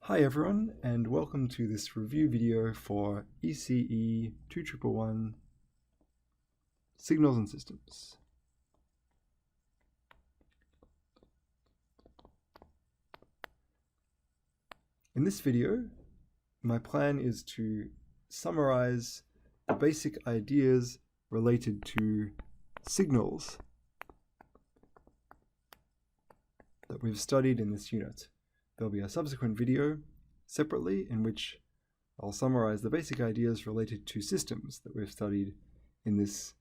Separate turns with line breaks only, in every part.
Hi everyone, and welcome to this review video for ECE 2111 Signals and Systems. In this video, my plan is to summarize the basic ideas related to signals that we've studied in this unit. There'll be a subsequent video separately in which I'll summarize the basic ideas related to systems that we've studied in this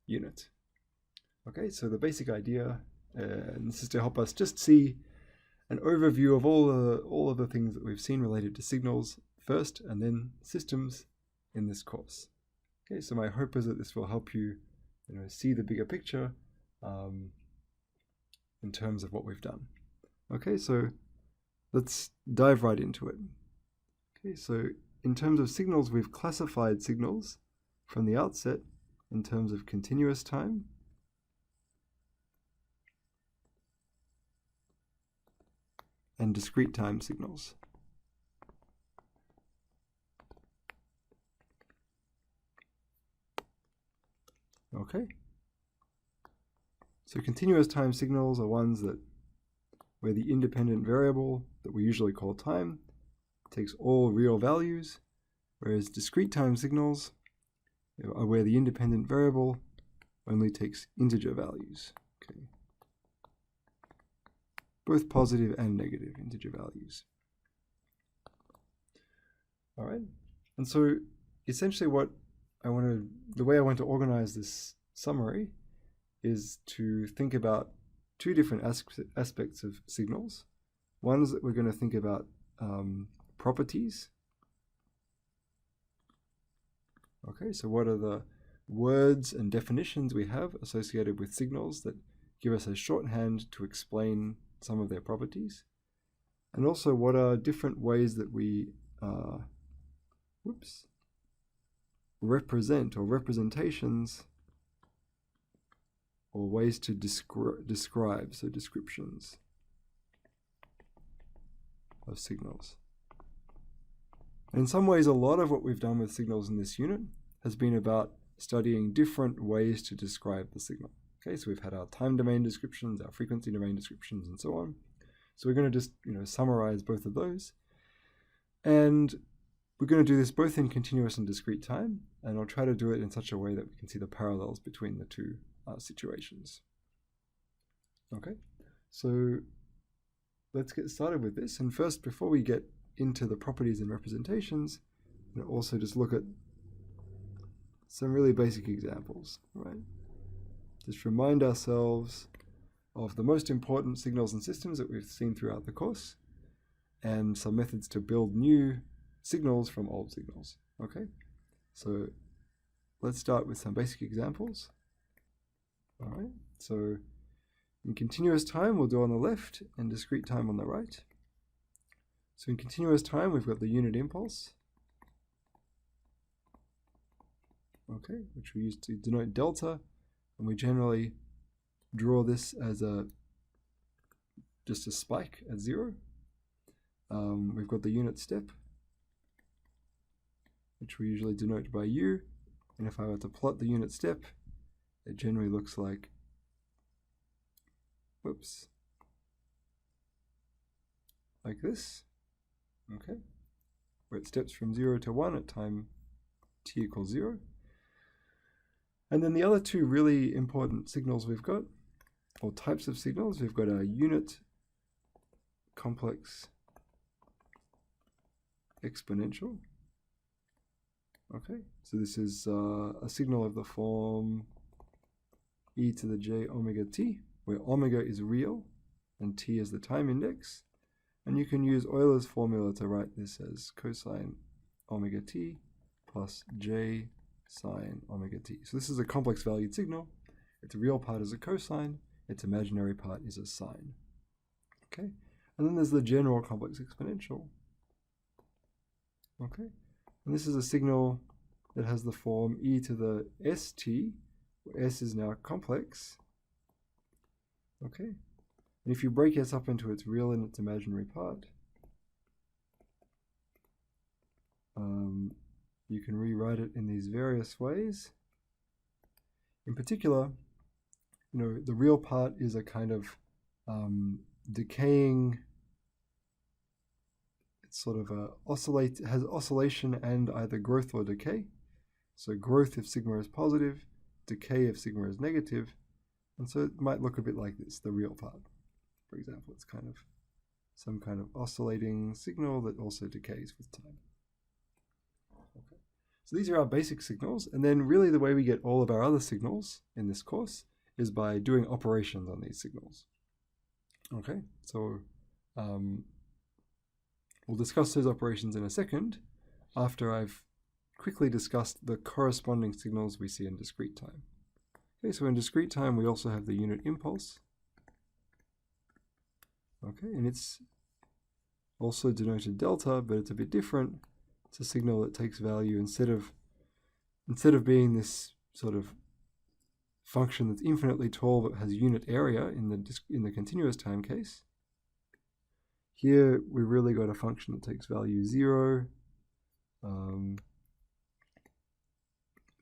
unit. Okay, so the basic idea, and this is to help us just see an overview of all of the things that we've seen related to signals first and then systems in this course. Okay, so my hope is that this will help you, see the bigger picture in terms of what we've done. Okay, so let's dive right into it. Okay, so in terms of signals, we've classified signals from the outset in terms of continuous time and discrete time signals. Okay, so continuous time signals are ones where the independent variable that we usually call time takes all real values, whereas discrete time signals are where the independent variable only takes integer values. Okay, both positive and negative integer values. All right, and so essentially the way I want to organize this summary is to think about two different aspects of signals. One is that we're going to think about properties. Okay, so what are the words and definitions we have associated with signals that give us a shorthand to explain some of their properties? And also, what are different ways that we represent or representations or ways to describe, so descriptions of signals. And in some ways, a lot of what we've done with signals in this unit has been about studying different ways to describe the signal. Okay, so we've had our time domain descriptions, our frequency domain descriptions, and so on. So we're going to just summarize both of those. And we're going to do this both in continuous and discrete time, and I'll try to do it in such a way that we can see the parallels between the two situations. Okay, so let's get started with this. And first, before we get into the properties and representations, we'll also just look at some really basic examples, right? Just remind ourselves of the most important signals and systems that we've seen throughout the course, and some methods to build new signals from old signals. Okay, so let's start with some basic examples. All right, so in continuous time, we'll do on the left, and discrete time on the right. So in continuous time, we've got the unit impulse, okay, which we use to denote delta, and we generally draw this as just a spike at 0. We've got the unit step, which we usually denote by u, and if I were to plot the unit step, it generally looks like, like this, okay, where it steps from 0 to 1 at time t equals 0. And then the other two really important signals we've got, or types of signals, we've got a unit complex exponential. Okay, so this is a signal of the form e to the j omega t, where omega is real and t is the time index. And you can use Euler's formula to write this as cosine omega t plus j sine omega t. So this is a complex valued signal. Its real part is a cosine, its imaginary part is a sine. Okay, and then there's the general complex exponential. Okay, and this is a signal that has the form e to the st, where s is now complex. Okay, And if you break S up into its real and its imaginary part, you can rewrite it in these various ways. In particular, the real part is a kind of decaying. It's sort of has oscillation and either growth or decay. So growth if sigma is positive, decay if sigma is negative, and so it might look a bit like this, the real part. For example, it's kind of some kind of oscillating signal that also decays with time. Okay. So these are our basic signals, and then really the way we get all of our other signals in this course is by doing operations on these signals. Okay, so we'll discuss those operations in a second after I've quickly discussed the corresponding signals we see in discrete time. Okay, so in discrete time we also have the unit impulse. Okay, and it's also denoted delta, but it's a bit different. It's a signal that takes value instead of being this sort of function that's infinitely tall but has unit area in the continuous time case. Here we really got a function that takes value 0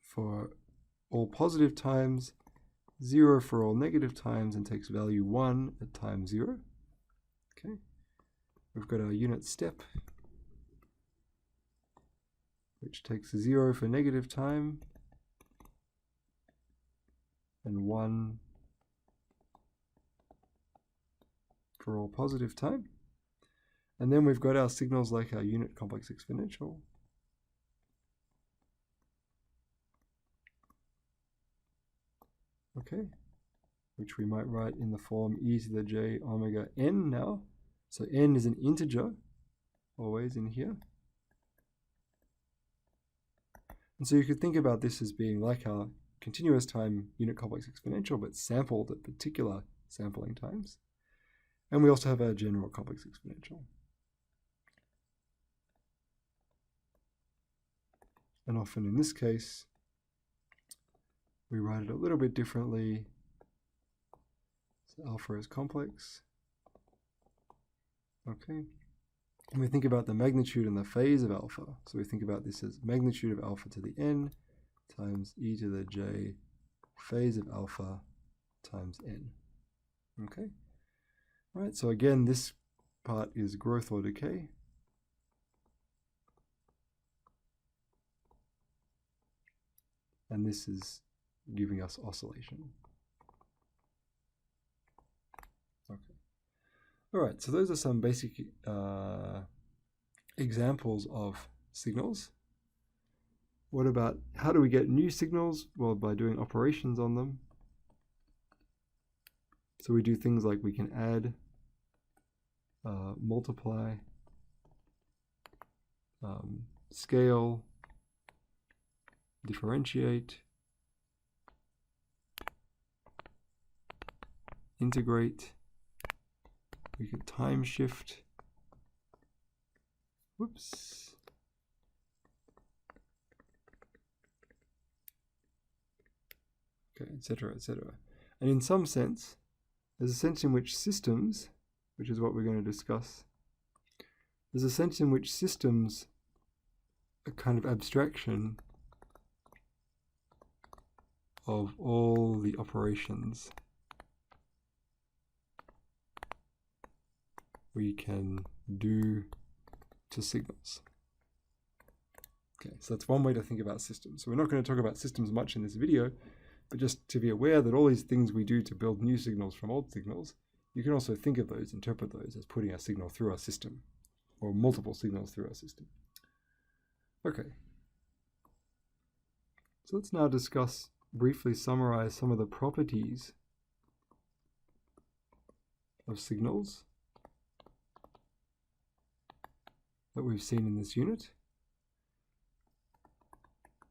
for all positive times, 0 for all negative times, and takes value 1 at time 0. Okay, we've got our unit step, which takes 0 for negative time and 1 for all positive time. And then we've got our signals like our unit complex exponential. Okay, which we might write in the form e to the j omega n now. So n is an integer, always in here. And so you could think about this as being like our continuous time unit complex exponential, but sampled at particular sampling times. And we also have our general complex exponential. And often in this case, we write it a little bit differently. So alpha is complex. Okay. And we think about the magnitude and the phase of alpha. So we think about this as magnitude of alpha to the n times e to the j phase of alpha times n. Okay. All right, so again, this part is growth or decay. And this is giving us oscillation. Okay. All right, so those are some basic examples of signals. What about how do we get new signals? Well, by doing operations on them. So we do things like we can add, multiply, scale, differentiate, integrate, we can time shift, whoops, okay, etc., etc. And in some sense, there's a sense in which systems, which is what we're going to discuss, there's a sense in which systems are kind of abstraction of all the operations we can do to signals. Okay, so that's one way to think about systems. So we're not going to talk about systems much in this video, but just to be aware that all these things we do to build new signals from old signals, you can also think of those, interpret those as putting a signal through our system, or multiple signals through our system. Okay. So let's now discuss, briefly summarize some of the properties of signals that we've seen in this unit.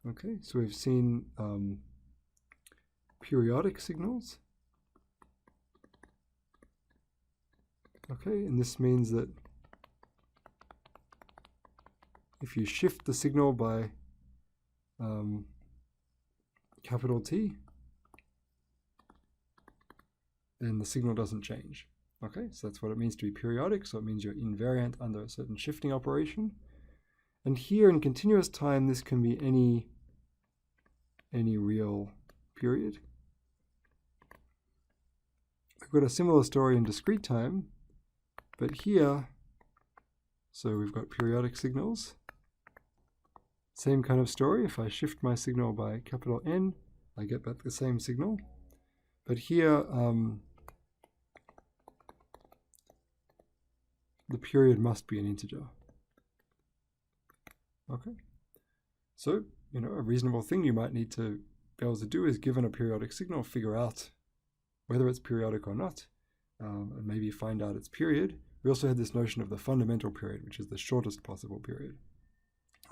Okay, so we've seen periodic signals. Okay, and this means that if you shift the signal by capital T, then the signal doesn't change. Okay, so that's what it means to be periodic. So it means you're invariant under a certain shifting operation. And here in continuous time, this can be any real period. I've got a similar story in discrete time, but here, so we've got periodic signals. Same kind of story. If I shift my signal by capital N, I get back the same signal. But here, the period must be an integer. Okay. So, a reasonable thing you might need to be able to do is, given a periodic signal, figure out whether it's periodic or not, and maybe find out its period. We also had this notion of the fundamental period, which is the shortest possible period.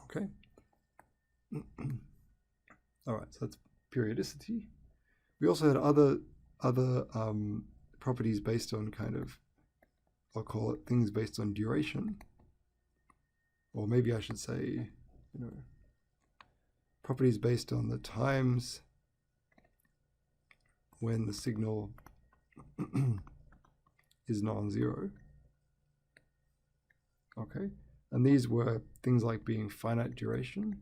Okay. All right, so that's periodicity. We also had other properties based on I'll call it things based on duration, or maybe I should say, properties based on the times when the signal is non-zero. Okay, and these were things like being finite duration,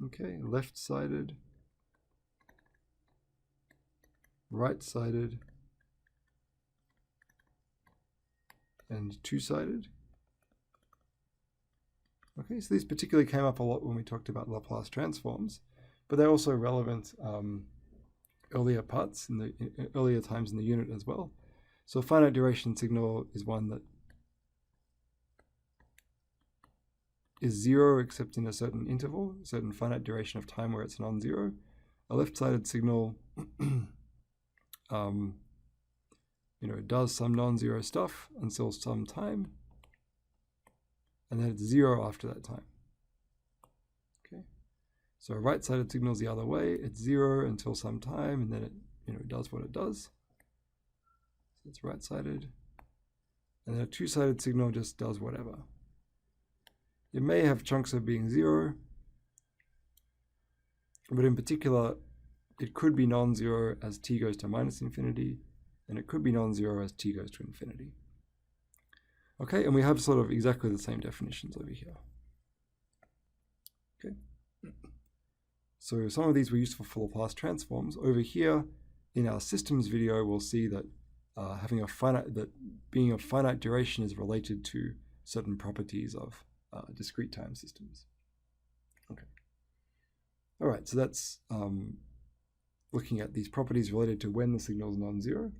okay, left-sided, right-sided, and two-sided. Okay, so these particularly came up a lot when we talked about Laplace transforms, but they're also relevant earlier parts in the earlier times in the unit as well. So a finite duration signal is one that is zero except in a certain interval, a certain finite duration of time where it's non-zero. A left-sided signal does some non-zero stuff until some time, and then it's zero after that time. Okay, so a right-sided signal is the other way. It's zero until some time, and then it does what it does. So it's right-sided, and then a two-sided signal just does whatever. It may have chunks of being zero, but in particular, it could be non-zero as t goes to minus infinity, and it could be non-zero as t goes to infinity. Okay, and we have sort of exactly the same definitions over here. Okay, so some of these were useful for Laplace transforms. Over here in our systems video, we'll see that being of finite duration is related to certain properties of discrete time systems. Okay. All right, so that's looking at these properties related to when the signal is non-zero.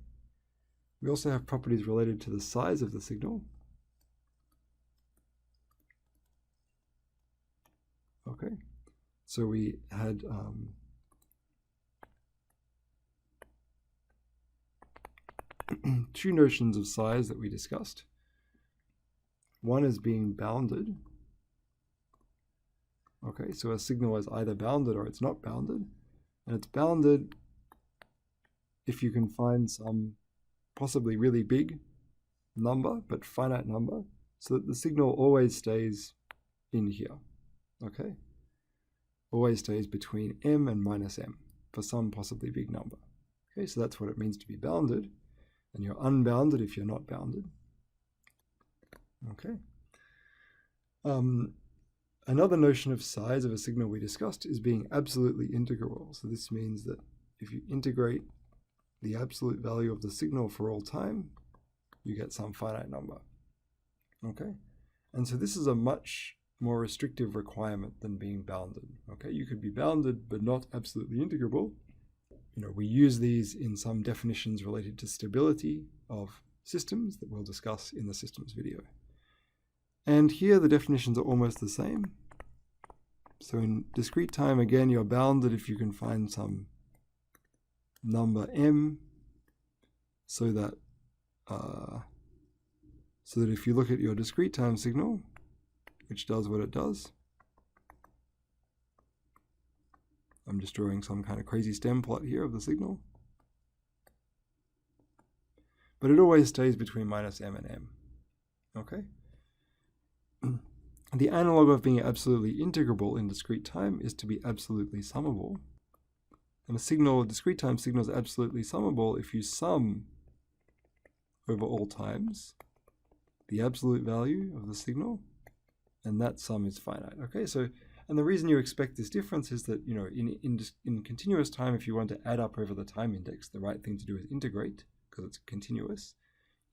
We also have properties related to the size of the signal. Okay, so we had two notions of size that we discussed. One is being bounded. Okay, so a signal is either bounded or it's not bounded. And it's bounded if you can find some possibly really big number, but finite number, so that the signal always stays in here. Okay, always stays between m and minus m for some possibly big number. Okay, so that's what it means to be bounded, and you're unbounded if you're not bounded. Okay. Another notion of size of a signal we discussed is being absolutely integrable. So this means that if you integrate the absolute value of the signal for all time, you get some finite number. Okay, and so this is a much more restrictive requirement than being bounded. Okay, you could be bounded but not absolutely integrable. We use these in some definitions related to stability of systems that we'll discuss in the systems video. And here the definitions are almost the same. So in discrete time, again, you're bounded if you can find some number m, so that if you look at your discrete time signal, which does what it does, I'm just drawing some kind of crazy stem plot here of the signal, but it always stays between minus m and m. Okay. The analog of being absolutely integrable in discrete time is to be absolutely summable. And a discrete time signal is absolutely summable if you sum over all times the absolute value of the signal, and that sum is finite. Okay, so, and the reason you expect this difference is that, you know, in continuous time, if you want to add up over the time index, the right thing to do is integrate, because it's continuous.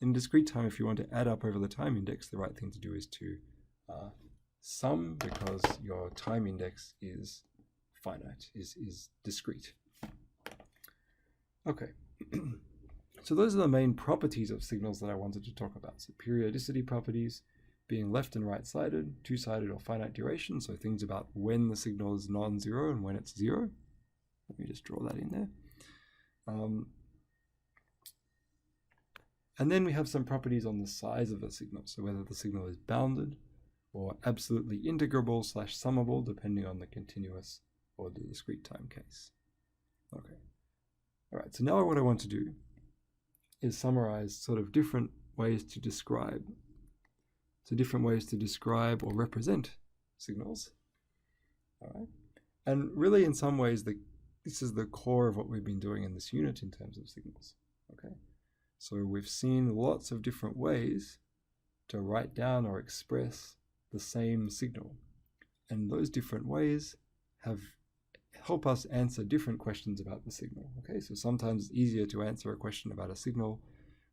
In discrete time, if you want to add up over the time index, the right thing to do is to sum, because your time index is finite, is discrete. Okay, so those are the main properties of signals that I wanted to talk about. So periodicity properties, being left and right-sided, two-sided or finite duration, so things about when the signal is non-zero and when it's zero. Let me just draw that in there. And then we have some properties on the size of a signal, so whether the signal is bounded or absolutely integrable / summable, depending on the continuous or the discrete time case. Okay. All right, so now what I want to do is summarize sort of different ways to describe. So different ways to describe or represent signals. All right. And really, in some ways, this is the core of what we've been doing in this unit in terms of signals. Okay. So we've seen lots of different ways to write down or express the same signal. And those different ways help us answer different questions about the signal. Okay, so sometimes it's easier to answer a question about a signal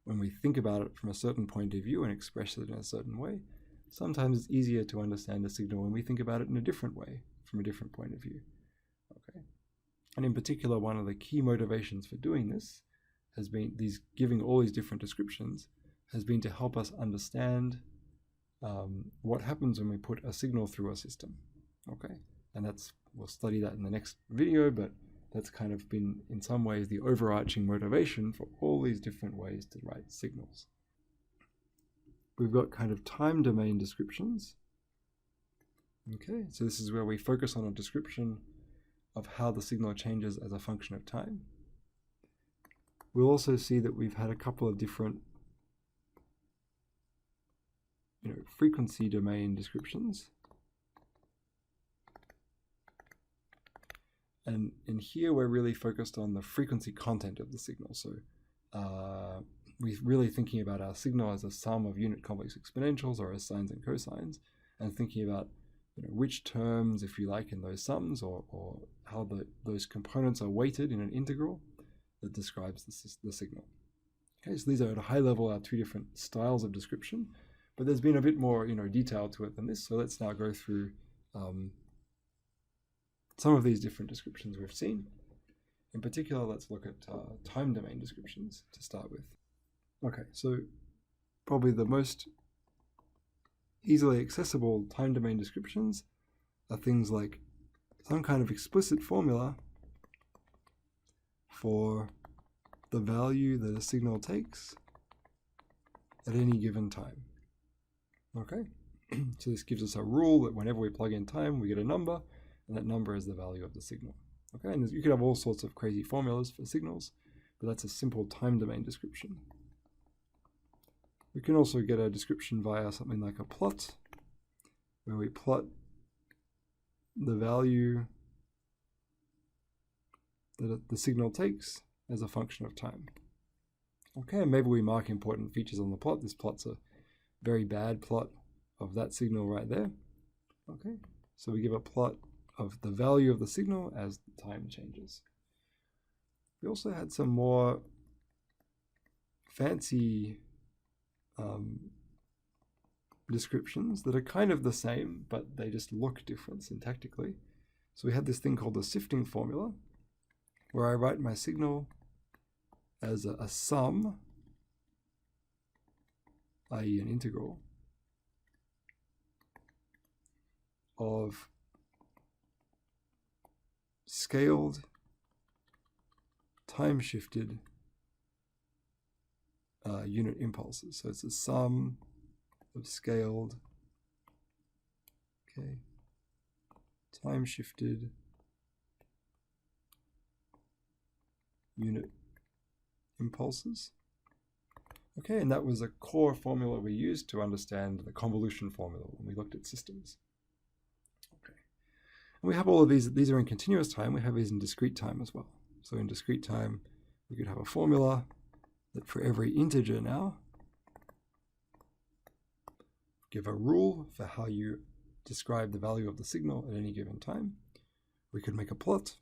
when we think about it from a certain point of view and express it in a certain way. Sometimes it's easier to understand a signal when we think about it in a different way, from a different point of view. Okay, and in particular, one of the key motivations for doing this has been giving all these different descriptions has been to help us understand what happens when we put a signal through a system. Okay, and we'll study that in the next video, but that's kind of been, in some ways, the overarching motivation for all these different ways to write signals. We've got kind of time domain descriptions. Okay, so this is where we focus on a description of how the signal changes as a function of time. We'll also see that we've had a couple of different frequency domain descriptions. And in here, we're really focused on the frequency content of the signal. So we're really thinking about our signal as a sum of unit complex exponentials, or as sines and cosines, and thinking about which terms, if you like, in those sums, or how those components are weighted in an integral that describes the signal. Okay, so these are at a high level our two different styles of description, but there's been a bit more detail to it than this. So let's now go through some of these different descriptions we've seen. In particular, let's look at time domain descriptions to start with. Okay, so probably the most easily accessible time domain descriptions are things like some kind of explicit formula for the value that a signal takes at any given time. Okay, so this gives us a rule that whenever we plug in time, we get a number, and that number is the value of the signal. Okay, and you could have all sorts of crazy formulas for signals, but that's a simple time domain description. We can also get a description via something like a plot, where we plot the value that the signal takes as a function of time. Okay, and maybe we mark important features on the plot. This plot's a very bad plot of that signal right there. Okay, so we give a plot of the value of the signal as time changes. We also had some more fancy descriptions that are kind of the same, but they just look different syntactically. So we had this thing called the Sifting Formula, where I write my signal as a sum, i.e. an integral, of scaled, time-shifted unit impulses. So it's a sum of scaled, time-shifted unit impulses. Okay, and that was a core formula we used to understand the convolution formula when we looked at systems. Okay, and we have all of these. These are in continuous time. We have these in discrete time as well. So in discrete time, we could have a formula that for every integer now give a rule for how you describe the value of the signal at any given time. We could make a plot.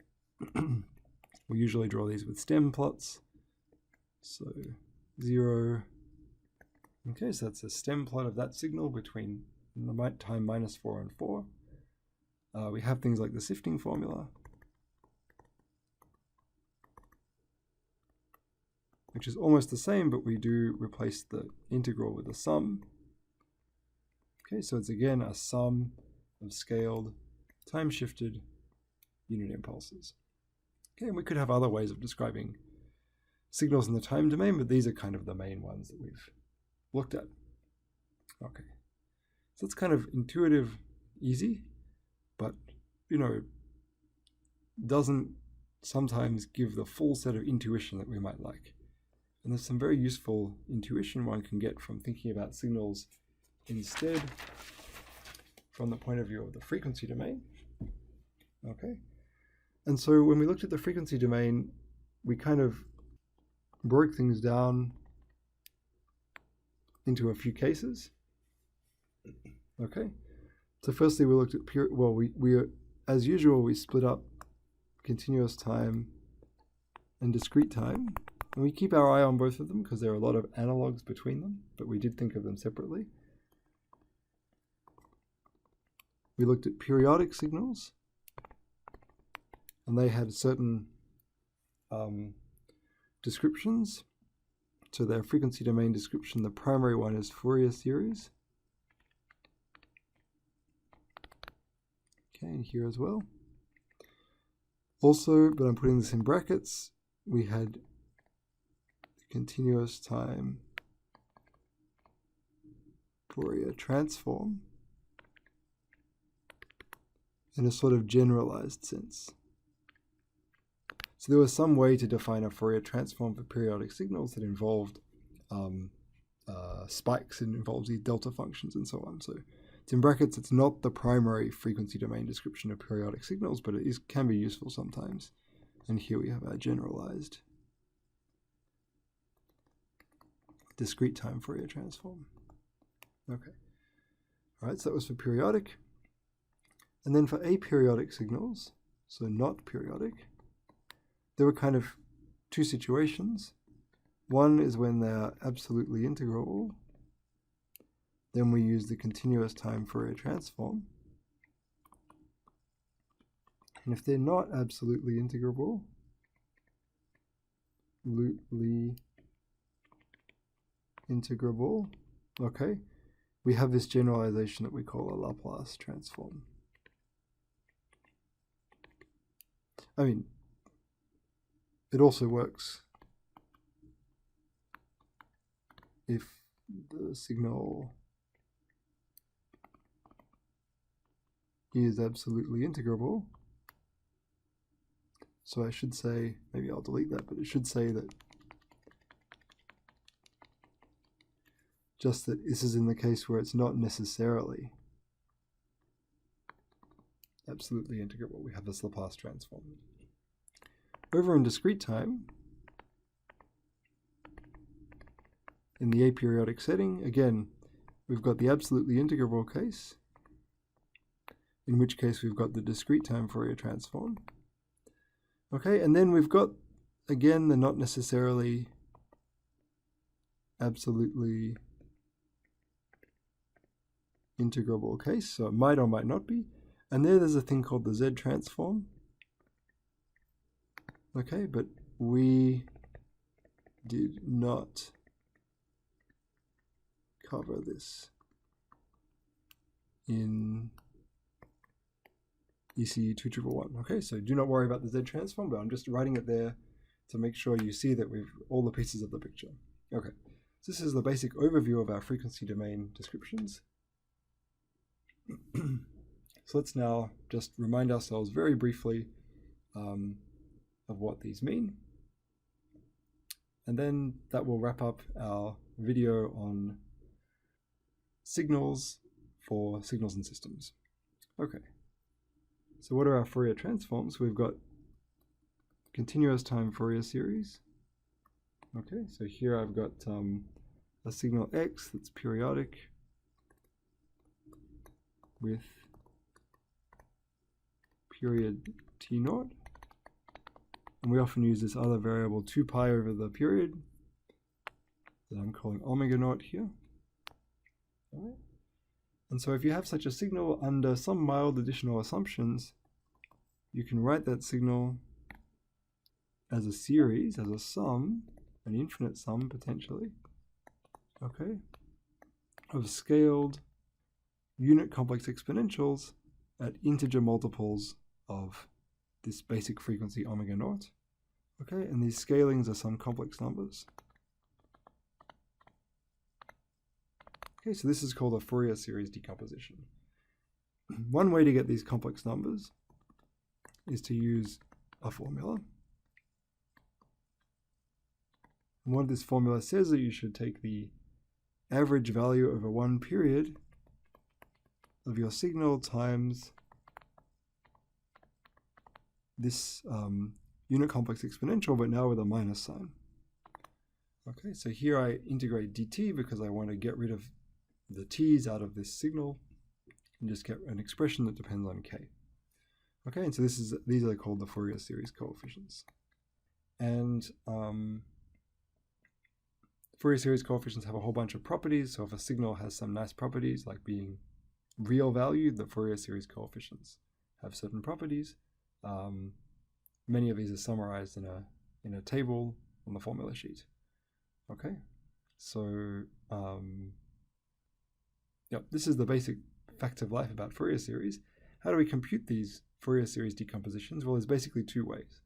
We usually draw these with stem plots. So 0. Okay, so that's a stem plot of that signal between the time -4 and 4. We have things like the sifting formula, which is almost the same, but we do replace the integral with a sum. Okay, so it's again a sum of scaled, time-shifted unit impulses. Okay, and we could have other ways of describing signals in the time domain, but these are kind of the main ones that we've looked at. Okay, so it's kind of intuitive, easy, but, doesn't sometimes give the full set of intuition that we might like. And there's some very useful intuition one can get from thinking about signals instead from the point of view of the frequency domain. Okay, and so when we looked at the frequency domain, we kind of broke things down into a few cases. Okay, so firstly we looked at we as usual we split up continuous time and discrete time, and we keep our eye on both of them because there are a lot of analogs between them, but we did think of them separately. We looked at periodic signals, and they had certain descriptions. So their frequency domain description, the primary one is Fourier series. Okay, and here as well. Also, but I'm putting this in brackets, we had the continuous time Fourier transform in a sort of generalized sense. So there was some way to define a Fourier transform for periodic signals that involved spikes and involves these delta functions and so on. So it's in brackets. It's not the primary frequency domain description of periodic signals, but it can be useful sometimes. And here we have our generalized discrete time Fourier transform. Okay. All right, so that was for periodic. And then for aperiodic signals, so not periodic, there were kind of two situations. One is when they're absolutely integrable. Then we use the continuous time Fourier transform. And if they're not absolutely integrable, okay, we have this generalization that we call a Laplace transform. I mean, it also works if the signal is absolutely integrable. So I should say, maybe I'll delete that, but it should say that just that this is in the case where it's not necessarily absolutely integrable. We have this Laplace transform. Over in discrete time, in the aperiodic setting, again, we've got the absolutely integrable case, in which case we've got the discrete time Fourier transform. Okay, and then we've got, again, the not necessarily absolutely integrable case, so it might or might not be. And there's a thing called the Z transform. Okay, but we did not cover this in ECE 2111. Okay, so do not worry about the Z transform, but I'm just writing it there to make sure you see that we've all the pieces of the picture. Okay, so this is the basic overview of our frequency domain descriptions. So let's now just remind ourselves very briefly of what these mean. And then that will wrap up our video on signals for signals and systems. Okay, so what are our Fourier transforms? We've got continuous time Fourier series. Okay, so here I've got a signal x that's periodic, with period t0. And we often use this other variable 2 pi over the period that I'm calling omega naught here. All right. And so if you have such a signal under some mild additional assumptions, you can write that signal as a series, as a sum, an infinite sum potentially, okay, of scaled unit complex exponentials at integer multiples of this basic frequency omega naught. Okay, and these scalings are some complex numbers. Okay, so this is called a Fourier series decomposition. One way to get these complex numbers is to use a formula. And what this formula says that you should take the average value over one period of your signal times this unit complex exponential, but now with a minus sign. Okay, so here I integrate dt because I want to get rid of the t's out of this signal and just get an expression that depends on k. Okay, and so these are called the Fourier series coefficients. And Fourier series coefficients have a whole bunch of properties. So if a signal has some nice properties like being real valued, the Fourier series coefficients have certain properties. Many of these are summarized in a table on the formula sheet. Okay, so this is the basic fact of life about Fourier series. How do we compute these Fourier series decompositions? Well, there's basically two ways.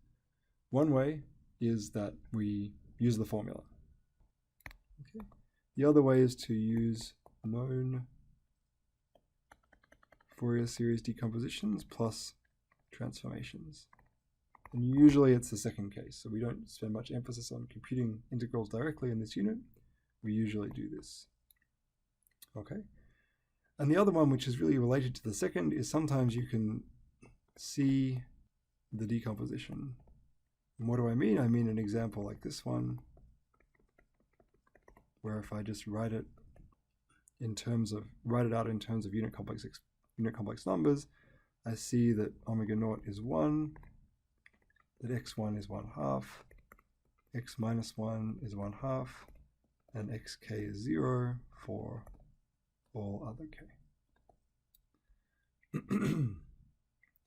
One way is that we use the formula. Okay. The other way is to use known Fourier series decompositions plus transformations. And usually it's the second case, so we don't spend much emphasis on computing integrals directly in this unit. We usually do this. Okay. And the other one, which is really related to the second, is sometimes you can see the decomposition. And what do I mean? I mean an example like this one, where if I just write it out in terms of unit complex numbers, I see that omega naught is 1, that x1 is 1/2, x minus 1 is 1/2, and xk is 0 for all other k.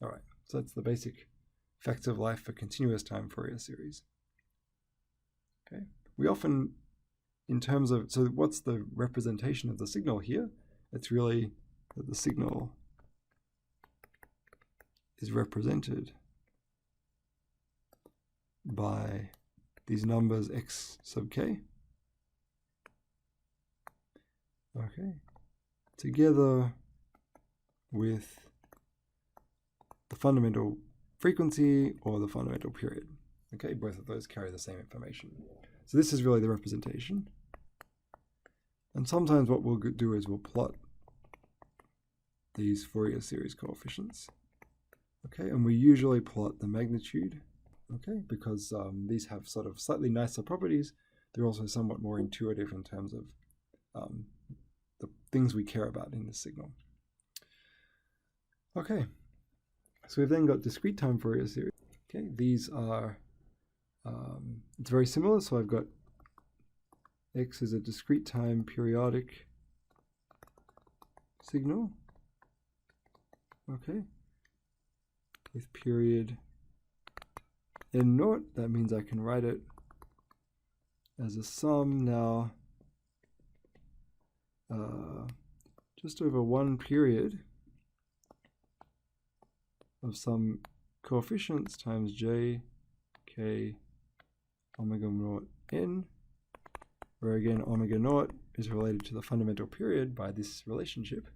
All right, so that's the basic facts of life for continuous time Fourier series. Okay, we often, in terms of, so what's the representation of the signal here? It's really that the signal is represented by these numbers x sub k, okay, together with the fundamental frequency or the fundamental period. Okay, both of those carry the same information. So this is really the representation. And sometimes what we'll do is we'll plot these Fourier series coefficients. Okay, and we usually plot the magnitude, okay, because these have sort of slightly nicer properties. They're also somewhat more intuitive in terms of the things we care about in the signal. Okay, so we've then got discrete time Fourier series. Okay, these are, it's very similar. So I've got x is a discrete time periodic signal, okay, with period n naught. That means I can write it as a sum now just over one period of some coefficients times j, k, omega naught n, where again omega naught is related to the fundamental period by this relationship,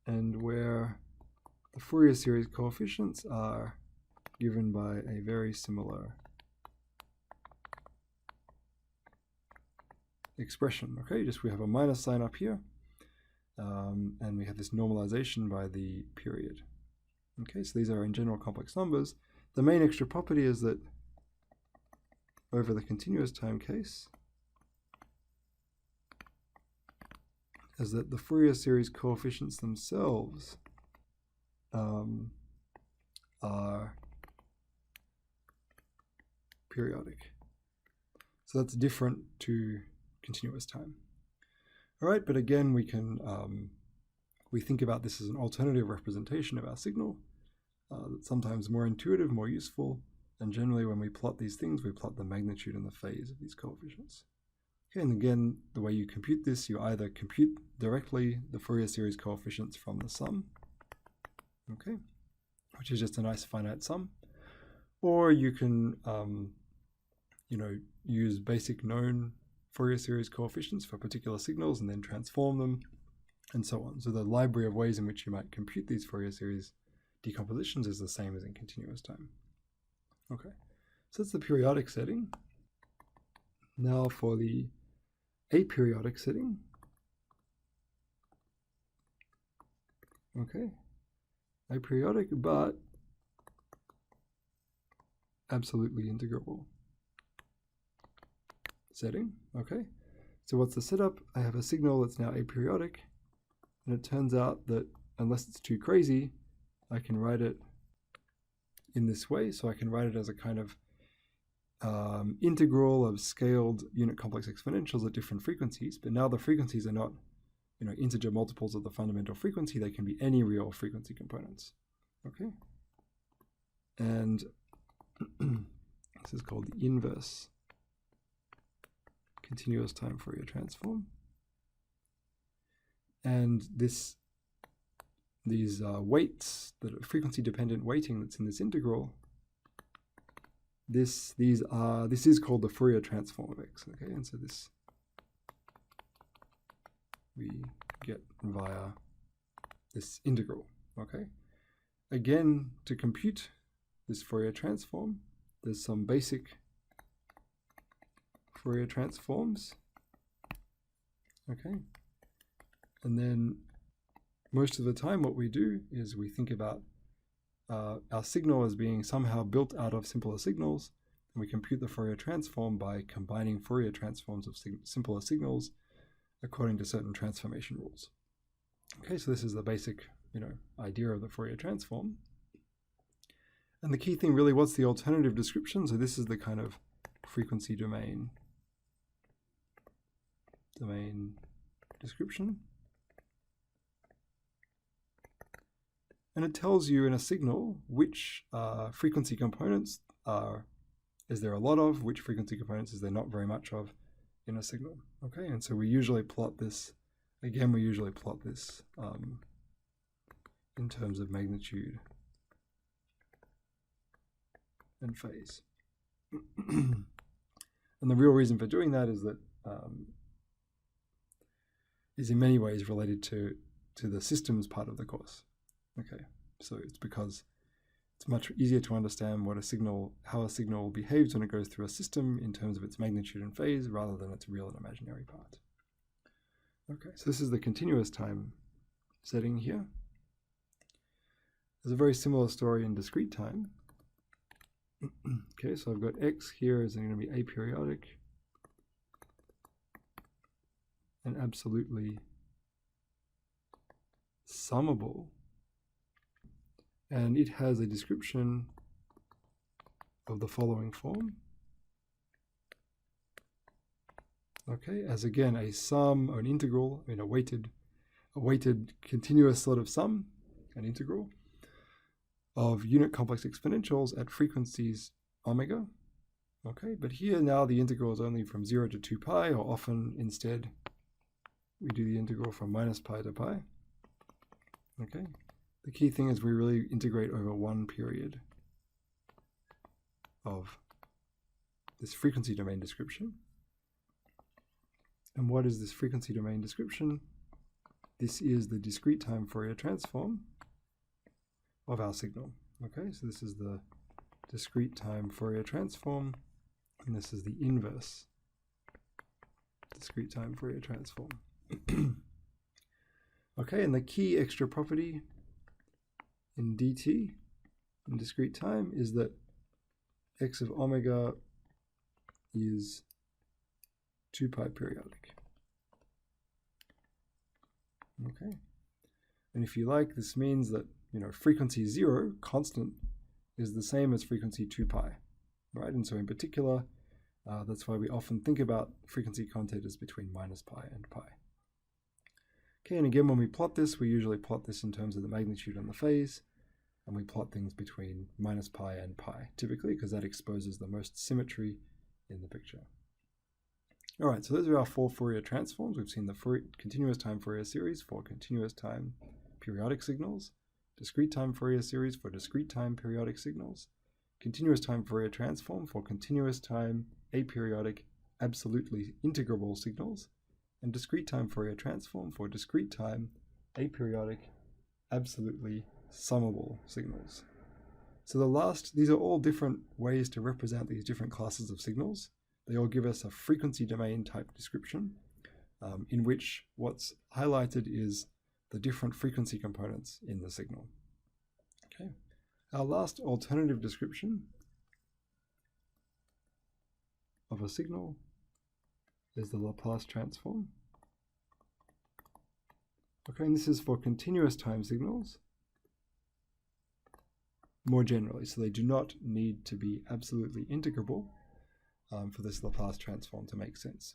and where the Fourier series coefficients are given by a very similar expression. Okay, just we have a minus sign up here, and we have this normalization by the period. Okay, so these are in general complex numbers. The main extra property is that over the continuous time case, is that the Fourier series coefficients themselves are periodic. So that's different to continuous time. All right, but again, we think about this as an alternative representation of our signal that's sometimes more intuitive, more useful, and generally when we plot these things, we plot the magnitude and the phase of these coefficients. Okay, and again, the way you compute this, you either compute directly the Fourier series coefficients from the sum, okay, which is just a nice finite sum, or you can, use basic known Fourier series coefficients for particular signals and then transform them, and so on. So the library of ways in which you might compute these Fourier series decompositions is the same as in continuous time. Okay, so that's the periodic setting. Now for the aperiodic setting. Okay, aperiodic but absolutely integrable setting. Okay, so what's the setup? I have a signal that's now aperiodic, and it turns out that unless it's too crazy, I can write it in this way. So I can write it as a kind of integral of scaled unit complex exponentials at different frequencies, but now the frequencies are not integer multiples of the fundamental frequency. They can be any real frequency components. Okay, and this is called the inverse continuous time Fourier transform, and these weights, the frequency dependent weighting that's in this integral, this is called the Fourier transform of x. Okay, and so this we get via this integral. Okay, again, to compute this Fourier transform, there's some basic Fourier transforms. Okay, and then most of the time what we do is we think about our signal as being somehow built out of simpler signals, and we compute the Fourier transform by combining Fourier transforms of simpler signals according to certain transformation rules. Okay, so this is the basic idea of the Fourier transform. And the key thing really, what's the alternative description? So this is the kind of frequency domain description. And it tells you in a signal which frequency components is there a lot of, which frequency components is there not very much of in a signal. Okay, and so we usually plot this, again, in terms of magnitude and phase. And the real reason for doing that is that is in many ways related to the systems part of the course. Okay, so it's because it's much easier to understand how a signal behaves when it goes through a system in terms of its magnitude and phase rather than its real and imaginary part. Okay, so this is the continuous time setting here. There's a very similar story in discrete time. Okay, so I've got x here is going to be aperiodic and absolutely summable. And it has a description of the following form. Okay, as again a sum or an integral, a weighted continuous sort of sum, an integral of unit complex exponentials at frequencies omega. Okay, but here now the integral is only from 0 to 2 pi, or often instead we do the integral from minus pi to pi. Okay. The key thing is we really integrate over one period of this frequency domain description. And what is this frequency domain description? This is the discrete time Fourier transform of our signal. Okay, so this is the discrete time Fourier transform, and this is the inverse discrete time Fourier transform. Okay, and the key extra property in dt, in discrete time, is that x of omega is 2 pi periodic. Okay, and if you like, this means that, frequency 0, constant, is the same as frequency 2 pi, right? And so in particular, that's why we often think about frequency content as between minus pi and pi. Okay, and again, when we plot this, we usually plot this in terms of the magnitude and the phase, and we plot things between minus pi and pi, typically, because that exposes the most symmetry in the picture. All right, so those are our 4 Fourier transforms. We've seen the continuous time Fourier series for continuous time periodic signals, discrete time Fourier series for discrete time periodic signals, continuous time Fourier transform for continuous time aperiodic absolutely integrable signals, and discrete time Fourier transform for discrete time aperiodic absolutely summable signals. So these are all different ways to represent these different classes of signals. They all give us a frequency domain type description in which what's highlighted is the different frequency components in the signal. Okay. Our last alternative description of a signal is the Laplace transform. Okay, and this is for continuous time signals more generally, so they do not need to be absolutely integrable for this Laplace transform to make sense.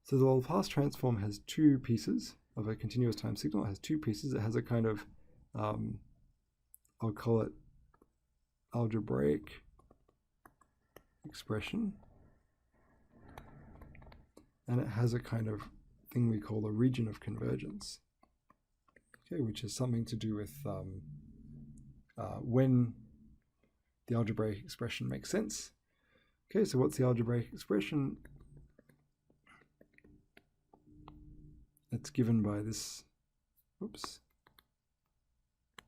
So the Laplace transform has two pieces of a continuous time signal. It has two pieces. It has a kind of, I'll call it algebraic expression, and it has a kind of thing we call a region of convergence, okay, which is something to do with when the algebraic expression makes sense. Okay, so what's the algebraic expression? It's given by this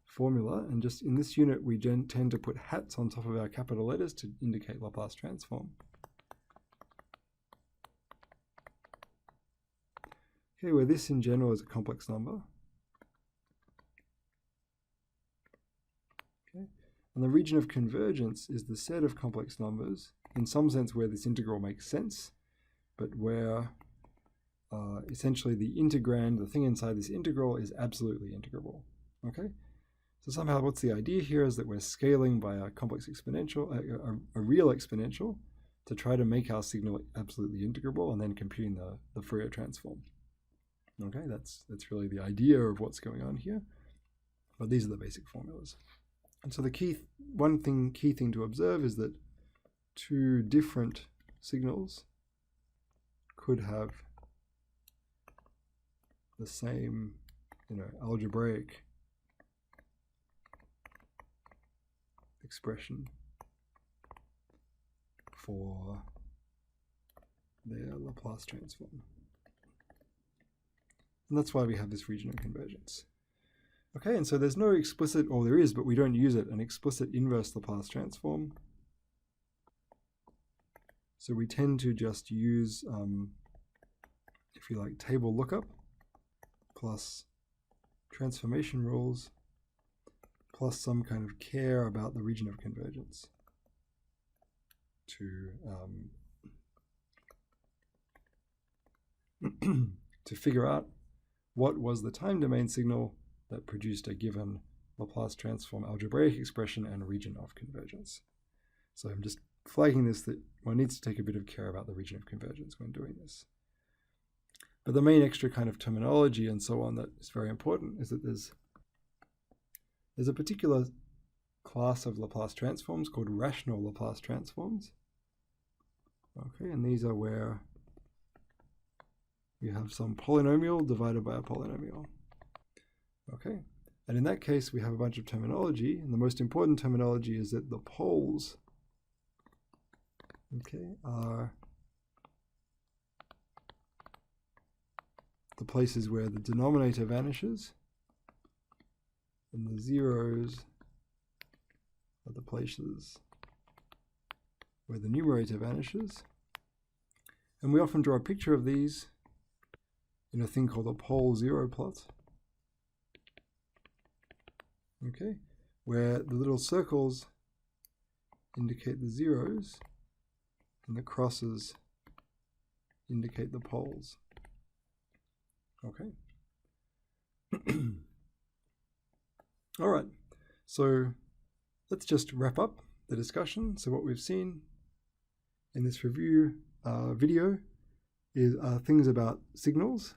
formula, and just in this unit we tend to put hats on top of our capital letters to indicate Laplace transform. Okay, where this in general is a complex number. Okay, and the region of convergence is the set of complex numbers, in some sense where this integral makes sense, but where essentially the integrand, the thing inside this integral, is absolutely integrable. Okay, so somehow what's the idea here is that we're scaling by a complex exponential, a real exponential, to try to make our signal absolutely integrable, and then computing the Fourier transform. Okay, that's really the idea of what's going on here. But these are the basic formulas. And so the key thing to observe is that two different signals could have the same, algebraic expression for their Laplace transform. And that's why we have this region of convergence. Okay, and so there's no explicit, or there is, but we don't use it, an explicit inverse Laplace transform. So we tend to just use, if you like, table lookup plus transformation rules plus some kind of care about the region of convergence to figure out what was the time domain signal that produced a given Laplace transform algebraic expression and region of convergence. So I'm just flagging this, that one needs to take a bit of care about the region of convergence when doing this. But the main extra kind of terminology and so on that is very important is that there's a particular class of Laplace transforms called rational Laplace transforms. Okay, and these are where you have some polynomial divided by a polynomial. Okay, and in that case we have a bunch of terminology, and the most important terminology is that the poles, okay, are the places where the denominator vanishes, and the zeros are the places where the numerator vanishes. And we often draw a picture of these in a thing called a pole zero plot. Okay, where the little circles indicate the zeros and the crosses indicate the poles. Okay, All right, so let's just wrap up the discussion. So what we've seen in this review video are things about signals.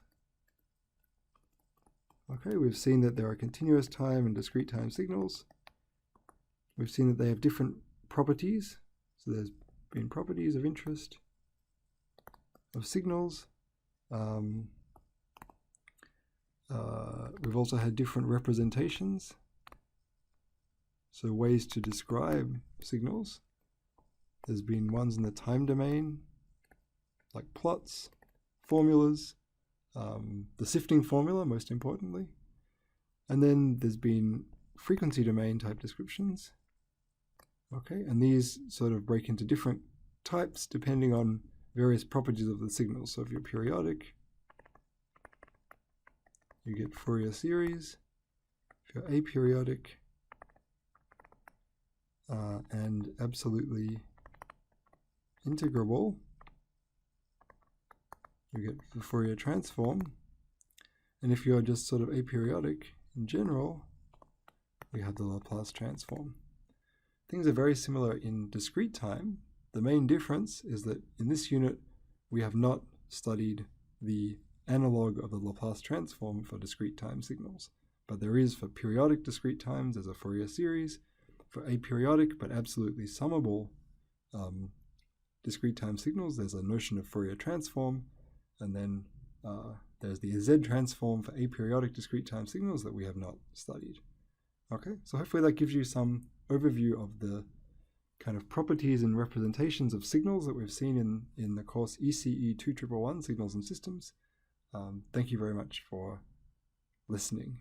Okay, we've seen that there are continuous time and discrete time signals. We've seen that they have different properties. So there's been properties of interest of signals. We've also had different representations. So ways to describe signals. There's been ones in the time domain, like plots, formulas, the sifting formula, most importantly. And then there's been frequency domain type descriptions. Okay, and these sort of break into different types depending on various properties of the signal. So if you're periodic, you get Fourier series. If you're aperiodic, and absolutely integrable, you get the Fourier transform. And if you're just sort of aperiodic in general, we have the Laplace transform. Things are very similar in discrete time. The main difference is that in this unit, we have not studied the analog of the Laplace transform for discrete time signals. But there is for periodic discrete times, there's a Fourier series. For aperiodic but absolutely summable discrete time signals, there's a notion of Fourier transform, and then there's the Z transform for aperiodic discrete time signals that we have not studied. Okay, so hopefully that gives you some overview of the kind of properties and representations of signals that we've seen in the course ECE 2111, Signals and Systems. Thank you very much for listening.